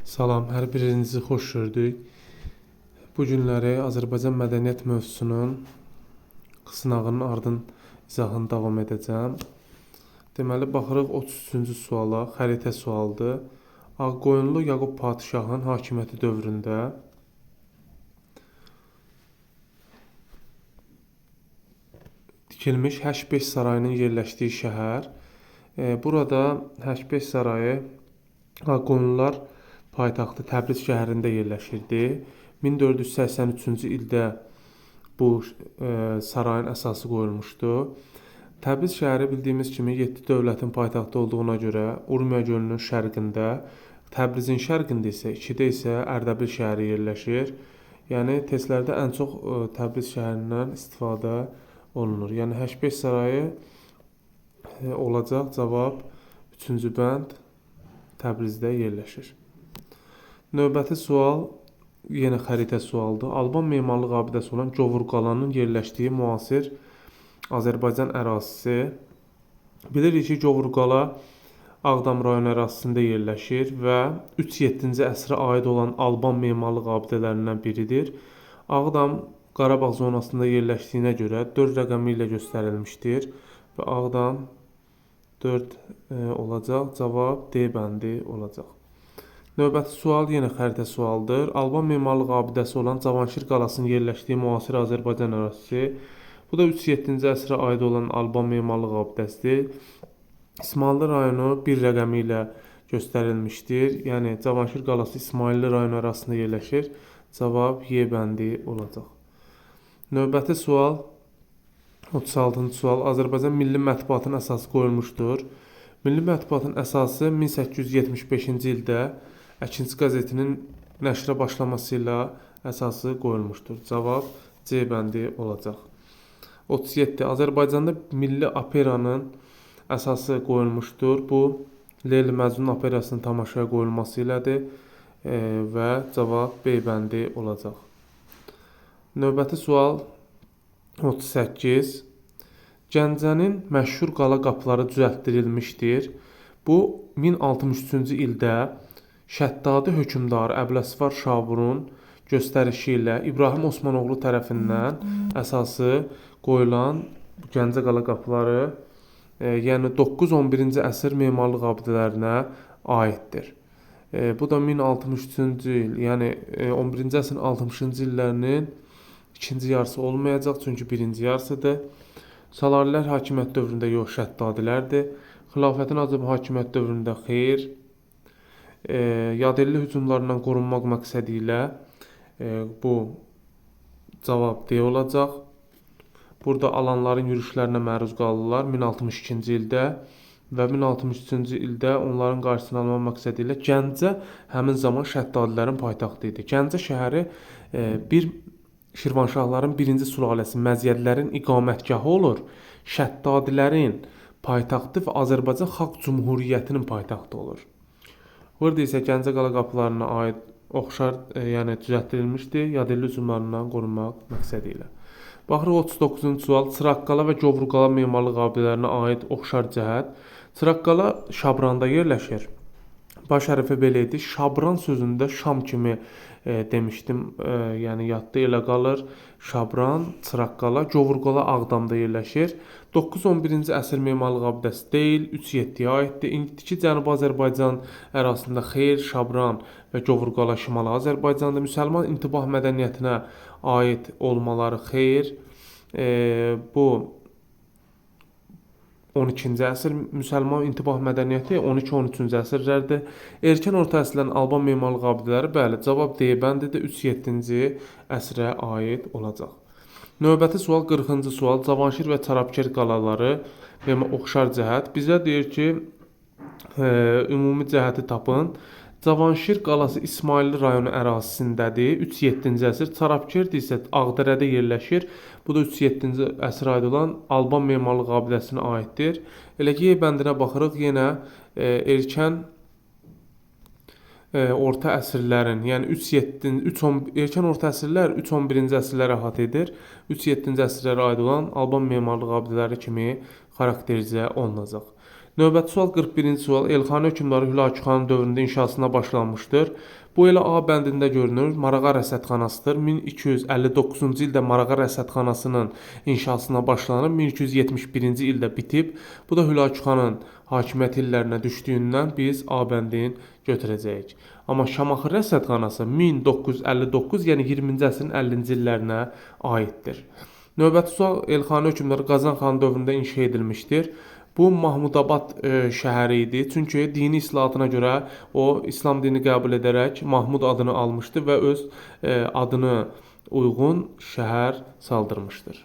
Salam, hər birinizi xoş gördük. Bu günləri Azərbaycan mədəniyyət mövzusunun sınağının ardın izahını davam edəcəm. Deməli, baxırıq 33-cü suala, xəritə sualdır. Ağqoyunlu Yaqub Padişahın hakimiyyəti dövründə tikilmiş Həşbeş sarayının yerləşdiyi şəhər. Burada Həşbeş sarayı Ağqoyunlular paytaxtı Təbriz şəhərində yerləşirdi. 1483-cü ildə bu sarayın əsası qoyulmuşdu. Təbriz şəhəri bildiyimiz kimi 7 dövlətin paytaxtı olduğuna görə Urmiya gölünün şərqində, Təbrizin şərqində isə, 2-də isə Ərdəbil şəhəri yerləşir. Yəni testlərdə ən çox Təbriz şəhərindən istifadə olunur. Yəni Həşbeş sarayı olacaq cavab 3-cü bənd Təbrizdə yerləşir. Növbəti sual yenə xəritə sualdır. Alban memarlıq abidəsi olan Govur qalanın yerləşdiyi müasir Azərbaycan ərazisi. Bilirik ki, Govur qala Ağdam rayon ərazisində yerləşir və 3-7-ci əsrə aid olan Alban memarlıq abidələrindən biridir. Ağdam Qarabağ zonasında yerləşdiyinə görə 4 rəqəmi ilə göstərilmişdir və Ağdam 4 olacaq. Cavab D bəndi olacaq. Növbəti sual yenə xəritə sualdır. Alban memarlıq abidəsi olan Cavanşir qalasının yerləşdiyi müasir Azərbaycan ərazisi. Bu da 3-7-ci əsrə aid olan Alban memarlıq abidəsidir. İsmayıllı rayonu 1 rəqəmi ilə göstərilmişdir. Yəni Cavanşir qalası İsmayıllı rayonu arasında yerləşir. Cavab Y bəndi olacaq. Növbəti sual 36-cı sual. Azərbaycan milli mətbuatının əsası qoyulmuşdur. Milli mətbuatın əsası 1875-ci ildə Əkinçi qəzetinin nəşrə başlaması ilə əsası qoyulmuşdur. Cavab C bəndi olacaq. 37. Azərbaycanda milli operanın əsası qoyulmuşdur. Bu Leyli Məcnun operasının tamaşaya qoyulması ilədir və cavab B bəndi olacaq. Növbəti sual 38. Gəncənin məşhur qala qapıları düzəltdirilmişdir. Bu 1063-cü ildə Şəddadi hökmdarı Əbləsvar Şavurun göstərişi ilə İbrahim Osmanoğlu tərəfindən əsası qoyulan Gəncə qala qapıları, yəni 9-11-ci əsr memarlıq abidələrinə aiddir. Bu da 1063-cü il, yəni 11-ci əsrin 60-cı illərinin ikinci yarısı olmayacaq, çünki birinci yarısıdır. Salarilər hakimiyyət dövründə yox, Şəddadilərdir. Xilafətin Acəmi hakimiyyət dövründə xeyr. Yadelli hücumlarından qorunmaq məqsədi ilə bu cavab D olacaq. Burada alanların yürüşlərinə məruz qalırlar 1062-ci ildə və 1063-cü ildə onların qarşısını almaq məqsədi ilə Gəncə həmin zaman Şəddadilərin paytaxtı idi. Gəncə şəhəri Şirvanşahların birinci sülaləsi Məzyədlərin iqamətgahı olur. Şəddadilərin paytaxtı və Azərbaycan Xalq Cümhuriyyətinin paytaxtı olur. Burada isə Gəncə qala qapılarına aid oxşar, yəni düzəltdirilmişdir, yadelli hücumlarından qorunmaq məqsədi ilə. Baxırıq 39-cu sual. Çıraqqala və Govurqala memarlıq abidələrinə aid oxşar cəhət. Çıraqqala Şabranda yerləşir. Baş hərfi belə idi. Şabran sözündə Şam kimi demişdim, yəni yadda elə qalır. Şabran, Çıraqqala, Govurqala Ağdamda yerləşir. 9-11-ci əsr memarlıq abidəsi deyil, 3-7-yə aiddir. İndiki Cənubi Azərbaycan ərazisində xeyr, Şabran və Govurqala Şimali Azərbaycanda müsəlman intibah mədəniyyətinə aid olmaları xeyr. Bu 12-ci əsr müsəlman intibah mədəniyyəti 12-13-cü əsrlərdir. Erkən orta əsrlərin Alban memarlıq abidələri bəli, cavab D bəndidir, 3-7-ci əsrə aid olacaq. Növbəti sual 40-cı sual. Cavanşir və Çarabker qalaları oxşar cəhət. Bizə deyir ki, ümumi cəhəti tapın. Cavanşir qalası İsmayıllı rayonu ərazisindədir. 3-7-ci əsr. Çarabker isə Ağdərədə yerləşir. Bu da 3-7-ci əsrə aid olan Alban memarlıq abidəsinə aiddir. Elə ki, bəndinə baxırıq, yenə erkən orta əsrlərin, yəni erkən orta əsrlər 3-11-ci əsrlərə əhatə edir. 3-7-ci əsrlərə aid olan Alban memarlıq abidələri kimi xarakterizə olunacaq. Növbəti sual 41-ci sual. Elxani hökmdarı Hülakü xanın dövründə inşasına başlanmışdır. Bu elə A bəndində görünür. Marağa rəsədxanasıdır. 1259-cu ildə Marağa rəsədxanasının inşasına başlanıb, 1271-ci ildə bitib. Bu da Hülakü xanın hakimiyyət illərinə düşdüyündən biz A bəndini götürəcəyik. Amma Şamaxı rəsədxanası 1959, yəni 20-ci əsrin 50-ci illərinə aiddir. Növbəti sual Elxani hökmdarı Qazan xan dövründə inşa edilmişdir. Bu Mahmudabad şəhəri idi. Çünki dini islahatına görə o İslam dinini qəbul edərək Mahmud adını almışdı və öz adını uyğun şəhər saldırmışdır.